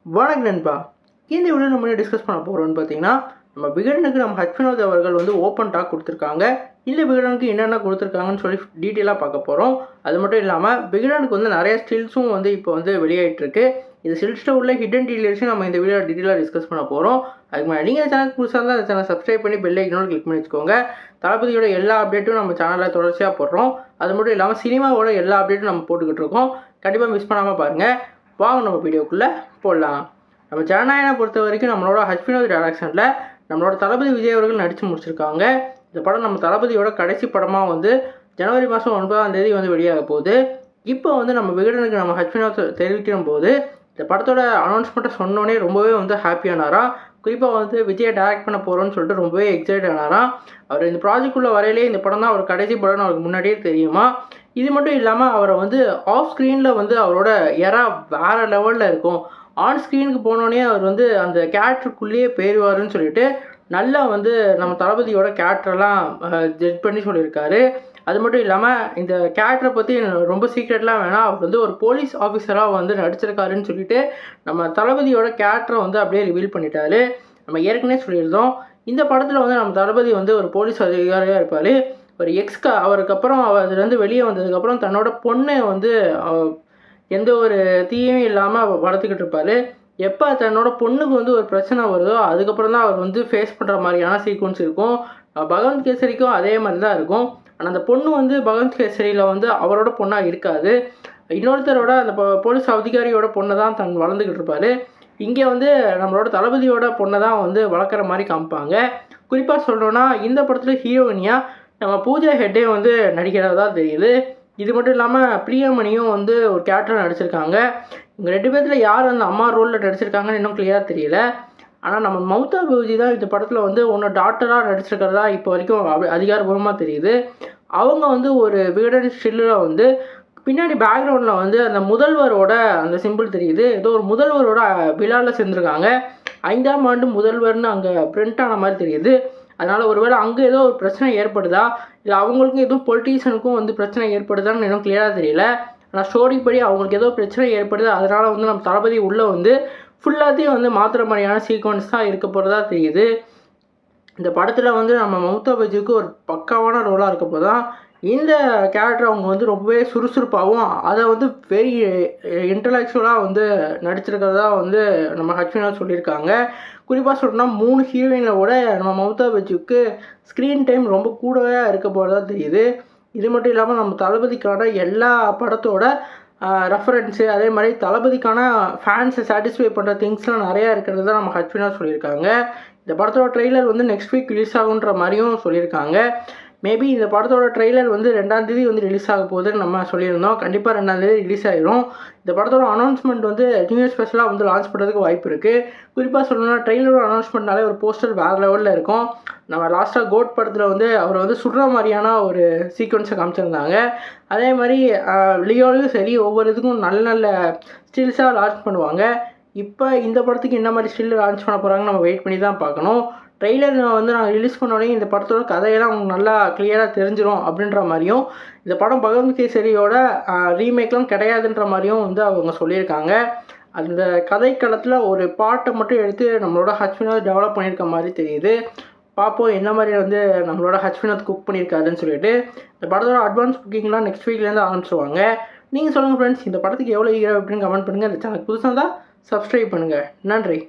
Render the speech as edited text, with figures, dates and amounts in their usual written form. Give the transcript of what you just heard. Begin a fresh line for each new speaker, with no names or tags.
வணக்கம் நண்பா. இந்த வீடியோ நம்ம டிஸ்கஸ் பண்ண போகிறோம்னு பார்த்தீங்கன்னா, நம்ம விகடனுக்கு நம்ம வினோத் அவர்கள் வந்து ஓப்பன் டாக் கொடுத்துருக்காங்க. இந்த விகடனுக்கு என்னென்ன கொடுத்துருக்காங்கன்னு சொல்லி டீட்டெயிலாக பார்க்க போகிறோம். அது மட்டும் இல்லாமல் விகடனுக்கு வந்து நிறைய ஸ்டில்ஸும் வந்து இப்போ வந்து வெளியாகிட்டுருக்கு. இந்த ஸ்டில்ஸில் உள்ள ஹிடன் டீட்டெயில்ஸும் நம்ம இந்த வீடியோ டீட்டெயிலாக டிஸ்கஸ் பண்ண போகிறோம். அதுக்கு முன்னாடி நீங்கள் சேனல் புதுசாக இருந்தால் அந்த சேனல் சப்ஸ்கிரைப் பண்ணி பெல் ஐக்கனோட கிளிக் பண்ணி வச்சுக்கோங்க. தளபதியோட எல்லா அப்டேட்டும் நம்ம சேனலில் தொடர்ச்சியாக போடுறோம். அது மட்டும் இல்லாமல் சினிமாவோட எல்லா அப்டேட்டும் நம்ம போட்டுக்கிட்டு இருக்கோம். கண்டிப்பாக மிஸ் பண்ணாமல் பாருங்கள். வாங்க நம்ம வீடியோக்குள்ளே போடலாம். நம்ம ஜனநாயகனை பொறுத்த வரைக்கும் நம்மளோட வினோத் டைரக்ஷனில் நம்மளோட தளபதி விஜய் அவர்கள் நடித்து முடிச்சிருக்காங்க. இந்த படம் நம்ம தளபதியோட கடைசி படமாக வந்து ஜனவரி மாதம் 9ஆம் தேதி வந்து வெளியாக போகுது. இப்போ வந்து நம்ம விகடனுக்கு நம்ம வினோத் தெரிவிக்கிற போது இந்த படத்தோட அனௌன்ஸ்மெண்ட்டை சொன்னோன்னே ரொம்பவே வந்து ஹாப்பியானாராம். குறிப்பாக வந்து விஜயை டைரக்ட் பண்ண போகிறோன்னு சொல்லிட்டு ரொம்பவே எக்ஸைட் ஆனாராம். அவர் இந்த ப்ராஜெக்டுக்குள்ளே வரையிலே இந்த படம் தான் அவர் கடைசி படம்னு அவருக்கு முன்னாடியே தெரியுமா. இது மட்டும் இல்லாமல் அவரை வந்து ஆஃப் ஸ்க்ரீனில் வந்து அவரோட எரா வேறு லெவலில் இருக்கும். ஆன் ஸ்க்ரீனுக்கு போனோடனே அவர் வந்து அந்த கேரக்டருக்குள்ளேயே போயிடுவாருன்னு சொல்லிட்டு நல்லா வந்து நம்ம தளபதியோட கேரக்டரெல்லாம் ஜட்ஜ் பண்ணி சொல்லியிருக்காரு. அது மட்டும் இல்லாமல் இந்த கேரக்டரை பற்றி ரொம்ப சீக்ரெட்லாம் வேணாம், அவர் வந்து ஒரு போலீஸ் ஆஃபீஸராக வந்து நடிச்சிருக்காருன்னு சொல்லிட்டு நம்ம தளபதியோட கேரக்டரை வந்து அப்படியே ரிவீல் பண்ணிட்டாரு. நம்ம ஏற்கனவே சொல்லியிருந்தோம், இந்த படத்தில் வந்து நம்ம தளபதி வந்து ஒரு போலீஸ் அதிகாரியாக இருப்பார். ஒரு அவருக்கு அப்புறம் அதுலேருந்து வெளியே வந்ததுக்கப்புறம் தன்னோட பொண்ணை வந்து எந்த ஒரு தீயும் இல்லாமல் வளர்த்துக்கிட்டு இருப்பார். எப்போ தன்னோட பொண்ணுக்கு வந்து ஒரு பிரச்சனை வருதோ அதுக்கப்புறம் தான் அவர் வந்து ஃபேஸ் பண்ணுற மாதிரியான சீக்வன்ஸ் இருக்கும். பகவந்த் கேசரிக்கும் அதே மாதிரி தான் இருக்கும். ஆனால் அந்த பொண்ணு வந்து பகவந்த் கேசரியில் வந்து அவரோட பொண்ணாக இருக்காது. இன்னொருத்தரோட அந்த போலீஸ் அதிகாரியோட பொண்ணை தான் தன் வளர்ந்துக்கிட்டு இருப்பார். இங்கே வந்து நம்மளோட தளபதியோட பொண்ணை தான் வந்து வளர்க்குற மாதிரி காமிப்பாங்க. குறிப்பாக சொல்லணுன்னா இந்த படத்தில் ஹீரோயினியாக நம்ம பூஜா ஹெட்டே வந்து நடிக்கிறதா தெரியுது. இது மட்டும் இல்லாமல் பிரியமணியும் வந்து ஒரு கேரக்டர் நடிச்சிருக்காங்க. இவங்க 2 பேர்த்தில் யார் அந்த அம்மா ரோலில் நடிச்சிருக்காங்கன்னு இன்னும் கிளியராக தெரியல. ஆனால் நம்ம மம்தா பானர்ஜி தான் இந்த படத்தில் வந்து ஒன்று டாக்டராக நடிச்சிருக்கிறதா இப்போ வரைக்கும் அதிகாரபூர்வமாக தெரியுது. அவங்க வந்து ஒரு விகடன் ஸ்டில்லில் வந்து பின்னாடி பேக்ரவுண்டில் வந்து அந்த முதல்வரோட அந்த சிம்பிள் தெரியுது. ஏதோ ஒரு முதல்வரோட விழாவில் சேர்ந்துருக்காங்க. 5ஆம் ஆண்டு முதல்வர்னு அங்கே பிரிண்ட் ஆன மாதிரி தெரியுது. அதனால் ஒருவேளை அங்கே ஏதோ ஒரு பிரச்சனை ஏற்படுதா, இல்லை அவங்களுக்கும் எதுவும் பொலிட்டீஷியனுக்கும் வந்து பிரச்சனை ஏற்படுதான்னு இன்னும் கிளியராக தெரியல. ஆனால் ஸ்டோரி படி அவங்களுக்கு ஏதோ பிரச்சனை ஏற்படுது. அதனால் வந்து நம்ம தளபதி உள்ளே வந்து ஃபுல்லாத்தையும் வந்து மாத்திர மாதிரியான சீக்வன்ஸ் தான் இருக்க போகிறதா தெரியுது. இந்த படத்தில் வந்து நம்ம மம்தா பானர்ஜிக்கு ஒரு பக்காவான ரோலாக இருக்க போதான். இந்த கேரக்டர் அவங்க வந்து ரொம்பவே சுறுசுறுப்பாகவும் அதை வந்து வெரி இன்டலெக்சுவலாக வந்து நடிச்சிருக்கிறதா வந்து நம்ம வினோத் சொல்லியிருக்காங்க. குறிப்பாக சொல்லணும்னா 3 ஹீரோயினோட நம்ம மம்தா பானர்ஜிக்கு ஸ்க்ரீன் டைம் ரொம்ப கூடவே இருக்க போகிறதா தெரியுது. இது மட்டும் இல்லாமல் நம்ம தளபதிக்கான எல்லா படத்தோட ரெஃபரன்ஸு அதே மாதிரி தளபதிக்கான ஃபேன்ஸை சாட்டிஸ்ஃபை பண்ணுற திங்ஸ்லாம் நிறையா இருக்கிறது தான் நம்ம வினோத் சொல்லியிருக்காங்க. இந்த படத்தோட ட்ரெய்லர் வந்து நெக்ஸ்ட் வீக் ரிலீஸ் ஆகுன்ற மாதிரியும் சொல்லியிருக்காங்க. மேபி இந்த படத்தோட ட்ரெய்லர் வந்து 2ஆம் தேதி வந்து ரிலீஸ் ஆக போகுதுன்னு நம்ம சொல்லியிருந்தோம். கண்டிப்பாக 2ஆம் தேதி ரிலீஸ் ஆகிடும். இந்த படத்தோட அனௌன்ஸ்மெண்ட் வந்து நியூ இயர் ஸ்பெஷலாக வந்து லான்ச் பண்ணுறதுக்கு வாய்ப்பு இருக்குது. குறிப்பாக சொல்லணும்னா ட்ரெய்லரோட அனௌன்ஸ்மெண்ட்னாலே ஒரு போஸ்டர் வேறு லெவலில் இருக்கும். நம்ம லாஸ்ட்டாக கோட் படத்தில் வந்து அவர் வந்து சுடுற மாதிரியான ஒரு சீக்வன்ஸை காமிச்சிருந்தாங்க. அதே மாதிரி லியோலையும் சரி ஒவ்வொரு இதுக்கும் நல்ல நல்ல ஸ்டில்ஸாக லான்ச் பண்ணுவாங்க. இப்போ இந்த படத்துக்கு என்ன மாதிரி ஸ்டில் லான்ச் பண்ண போகிறாங்கன்னு நம்ம வெயிட் பண்ணி தான் பார்க்கணும். ட்ரெய்லர் வந்து நான் ரிலீஸ் பண்ணோடனே இந்த படத்தோட கதையெல்லாம் உங்களுக்கு நல்லா கிளியராக தெரிஞ்சிடும் அப்படின்ற மாதிரியும், இந்த படம் பகவந்த் கேசரியோட ரீமேக்லாம் கிடையாதுன்ற மாதிரியும் வந்து அவங்க சொல்லியிருக்காங்க. அந்த கதைக்களத்தில் ஒரு பாட்டை மட்டும் எடுத்து நம்மளோட வினோத் டெவலப் பண்ணியிருக்க மாதிரி தெரியுது. பார்ப்போம் என்ன மாதிரி வந்து நம்மளோட வினோத் குக் பண்ணியிருக்காருன்னு சொல்லிட்டு. இந்த படத்தோட அட்வான்ஸ் புக்கிங்லாம் நெக்ஸ்ட் வீக்லேருந்து ஆரம்பிச்சுவாங்க. நீங்கள் சொல்லுங்கள் ஃப்ரெண்ட்ஸ், இந்த படத்துக்கு எவ்வளோ ஈகர் அப்படின்னு கமெண்ட் பண்ணுங்கள். இந்த சேனல் புதுசாக தான் சப்ஸ்கிரைப் பண்ணுங்கள். நன்றி.